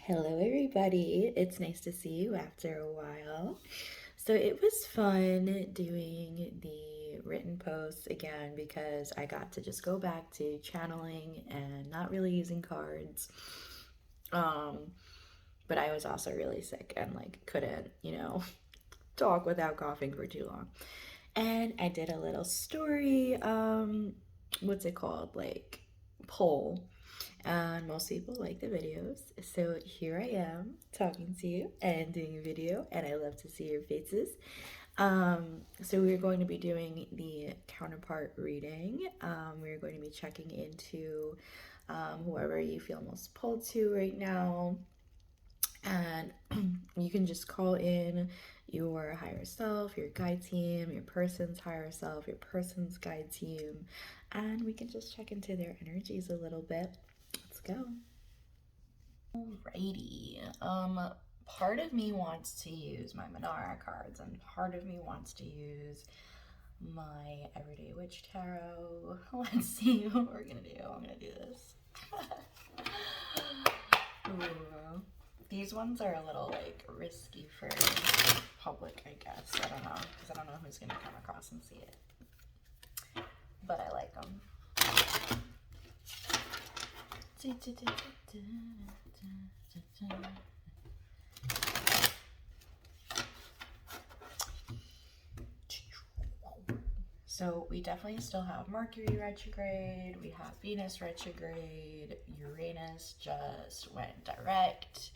Hello, everybody. It's nice to see you after a while. So, it was fun doing the written posts again because I got to just go back to channeling and not really using cards. Um, but I was also really sick and couldn't, talk without coughing for too long. And I did a little story, what's it called? Poll, and most people like the videos. So here I am talking to you and doing a video, and I love to see your faces. So we're going to be doing the counterpart reading. We're going to be checking into whoever you feel most pulled to right now. And you can just call in your higher self, your guide team, your person's higher self, your person's guide team, and we can just check into their energies a little bit. Let's go. Alrighty. Part of me wants to use my Manara cards, and part of me wants to use my Everyday Witch Tarot. Let's see what we're gonna do. I'm gonna do this. Ooh. These ones are a little risky for public, I guess. I don't know, because I don't know who's gonna come across and see it. But I like them. So we definitely still have Mercury retrograde, we have Venus retrograde, Uranus just went direct.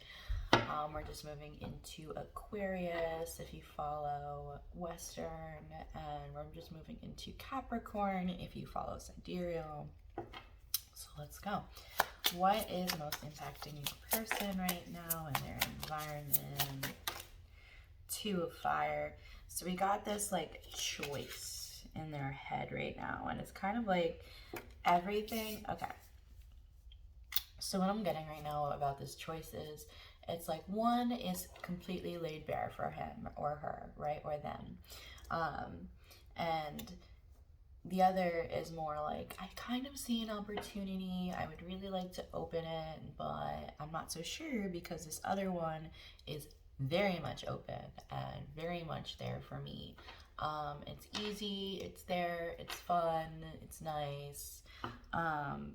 We're just moving into Aquarius if you follow Western, and we're just moving into Capricorn if you follow Sidereal. So let's go. What is most impacting your person right now in their environment? Two of Fire. So we got this choice in their head right now, and it's kind of like everything. Okay. So what I'm getting right now about this choice is it's like one is completely laid bare for him or her, right? Or them. And the other is more like, I kind of see an opportunity. I would really like to open it, but I'm not so sure because this other one is very much open and very much there for me. It's easy, it's there, it's fun, it's nice.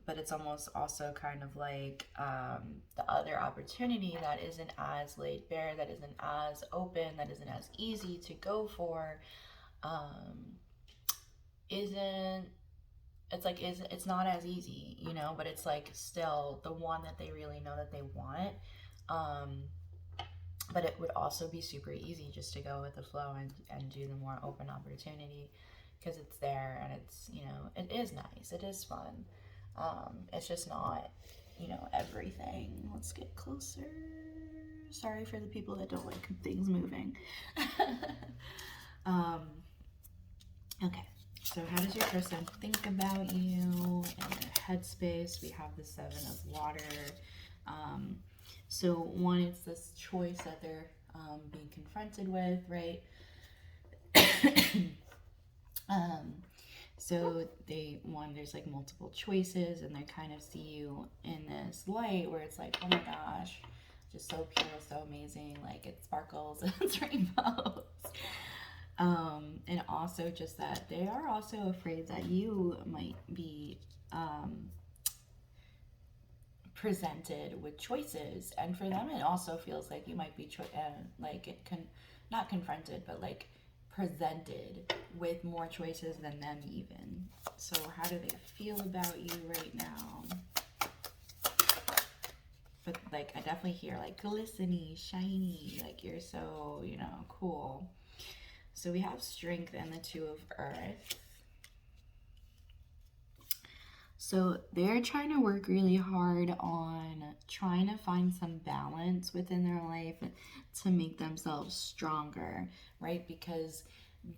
But it's almost also kind of like the other opportunity that isn't as laid bare, that isn't as open, that isn't as easy to go for. Isn't it's not as easy, but it's still the one that they really know that they want. Um, but it would also be super easy just to go with the flow and do the more open opportunity because it's there and it's, it is nice, it is fun. It's just not, everything. Let's get closer. Sorry for the people that don't like things moving. um, okay. So how does your person think about you in their headspace? We have the Seven of Water. So one, it's this choice that they're being confronted with, right? So there's multiple choices, and they kind of see you in this light where it's like, oh my gosh, just so pure, so amazing, it sparkles and it's rainbows. And also just that they are also afraid that you might be presented with choices, and for them it also feels like you might be not confronted, but presented with more choices than them even. So how do they feel about you right now? But I definitely hear glistening, shiny, you're so, cool. So we have Strength and the Two of Earth. So they're trying to work really hard on trying to find some balance within their life to make themselves stronger, right? Because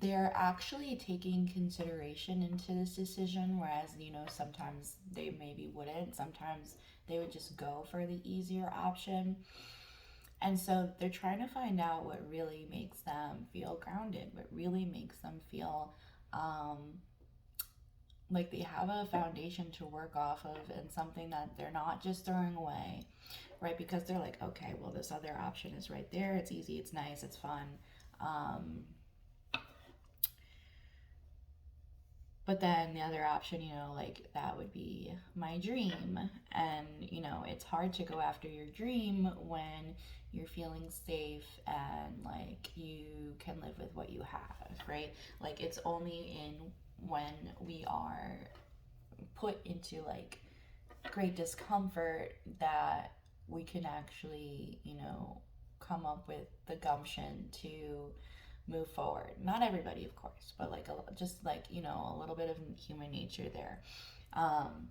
they're actually taking consideration into this decision, whereas, sometimes they maybe wouldn't. Sometimes they would just go for the easier option. And so they're trying to find out what really makes them feel grounded, what really makes them feel like they have a foundation to work off of and something that they're not just throwing away, right? Because they're like, okay, well, this other option is right there. It's easy, it's nice, it's fun. Um, but then the other option, like that would be my dream. And, it's hard to go after your dream when you're feeling safe and like you can live with what you have, right? Like it's only in when we are put into like great discomfort that we can actually, come up with the gumption to move forward. Not everybody, of course, but like just like, a little bit of human nature there. Um,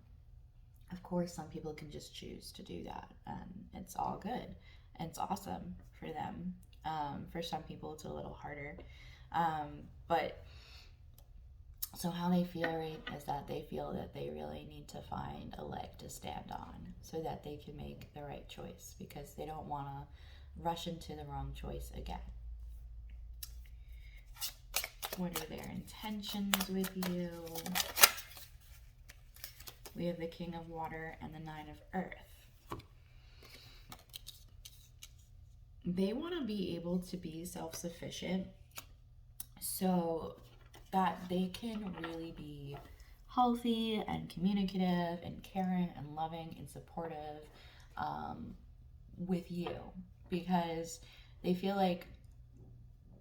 of course, some people can just choose to do that, and it's all good. And it's awesome for them. For some people, it's a little harder. But so how they feel, right, is that they feel that they really need to find a leg to stand on so that they can make the right choice because they don't want to rush into the wrong choice again. What are their intentions with you? We have the King of Water and the Nine of Earth. They want to be able to be self-sufficient so that they can really be healthy and communicative and caring and loving and supportive with you, because they feel like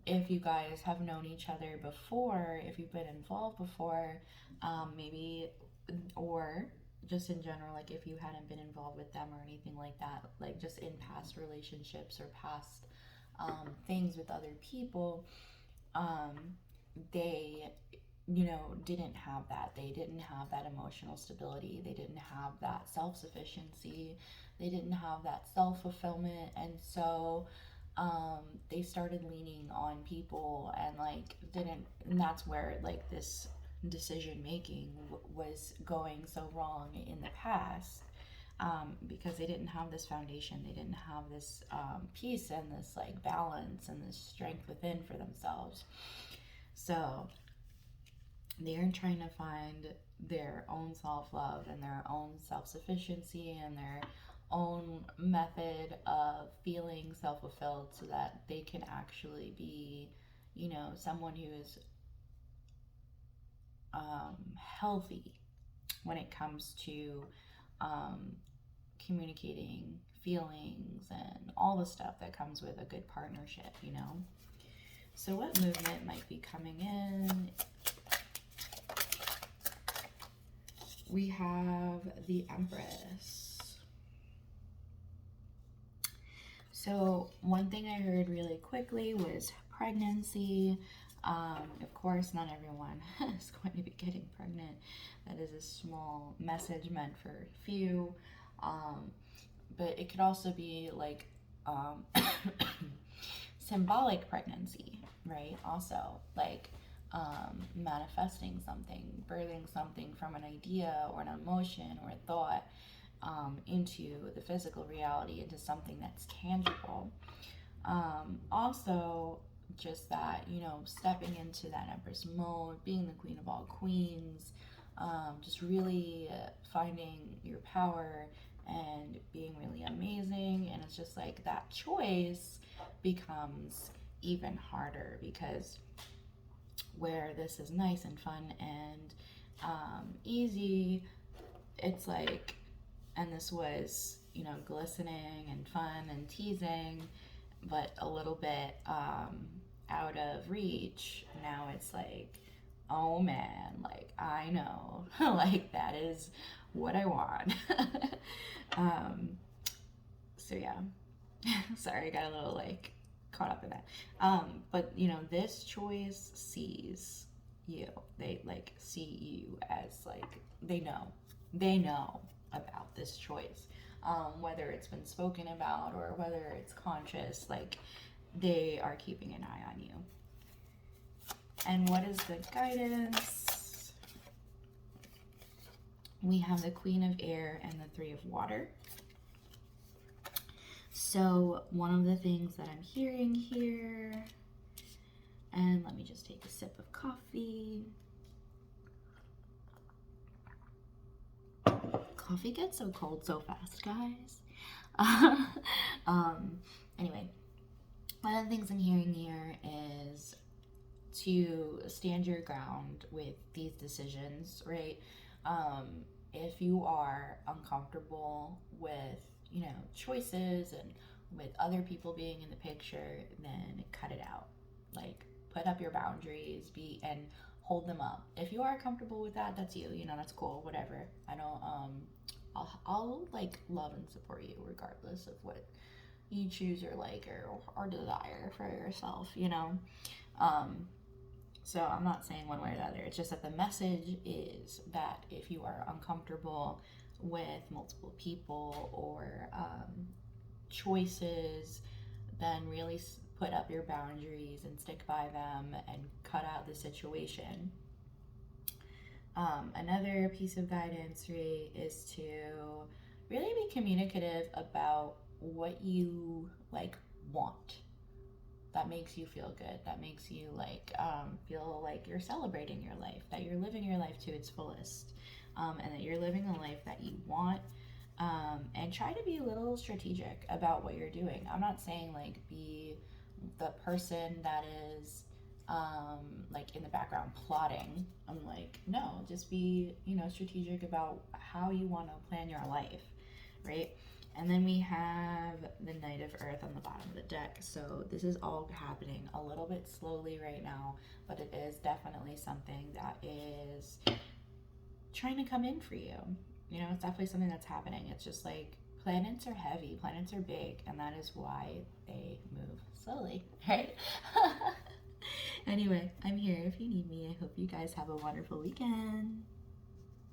if you guys have known each other before, if you've been involved before, maybe, or just in general, like if you hadn't been involved with them or anything like that, like just in past relationships or past things with other people, they didn't have that. They didn't have that emotional stability. They didn't have that self-sufficiency. They didn't have that self-fulfillment. And so they started leaning on people and like and that's where like this decision making was going so wrong in the past, because they didn't have this foundation. They didn't have this peace and this like balance and this strength within for themselves. So they're trying to find their own self-love and their own self-sufficiency and their own method of feeling self-fulfilled so that they can actually be, someone who is healthy when it comes to communicating feelings and all the stuff that comes with a good partnership. So what movement might be coming in? We have the Empress. So one thing I heard really quickly was pregnancy. Of course, not everyone is going to be getting pregnant. That is a small message meant for a few. But it could also be like symbolic pregnancy, right? Also, like manifesting something, birthing something from an idea or an emotion or a thought into the physical reality, into something that's tangible. Also, just that, stepping into that Empress mode, being the Queen of all queens, just really finding your power and being really amazing. And it's just like that choice becomes even harder because where this is nice and fun and easy, it's like, and this was, glistening and fun and teasing, but a little bit out of reach. Now it's like, oh man, like I know, like that is what I want. So yeah, sorry, I got a little like caught up in that. But this choice sees you. They like see you as like they know about this choice, whether it's been spoken about or whether it's conscious. Like they are keeping an eye on you. And what is the guidance? We have the Queen of Air and the Three of Water. So one of the things that I'm hearing here, and let me just take a sip of coffee. Coffee gets so cold so fast, guys. um, anyway, one of the things I'm hearing here is to stand your ground with these decisions, right? Um, if you are uncomfortable with, choices and with other people being in the picture, then cut it out. Like, put up your boundaries, and hold them up. If you are comfortable with that, that's you. That's cool. Whatever. I don't. I'll like love and support you regardless of what you choose or like or desire for yourself. Um, so I'm not saying one way or the other. It's just that the message is that if you are uncomfortable with multiple people or choices, then really put up your boundaries and stick by them and cut out the situation. Another piece of guidance really is to really be communicative about what you like want, that makes you feel good, that makes you like feel like you're celebrating your life, that you're living your life to its fullest, and that you're living a life that you want. And try to be a little strategic about what you're doing. I'm not saying like be the person that is like in the background plotting. I'm like, no, just be, strategic about how you want to plan your life, right? And then we have the Knight of Earth on the bottom of the deck. So this is all happening a little bit slowly right now, but it is definitely something that is trying to come in for you. It's definitely something that's happening. It's just like planets are heavy, planets are big, and that is why they move slowly, right? Anyway, I'm here if you need me. I hope you guys have a wonderful weekend.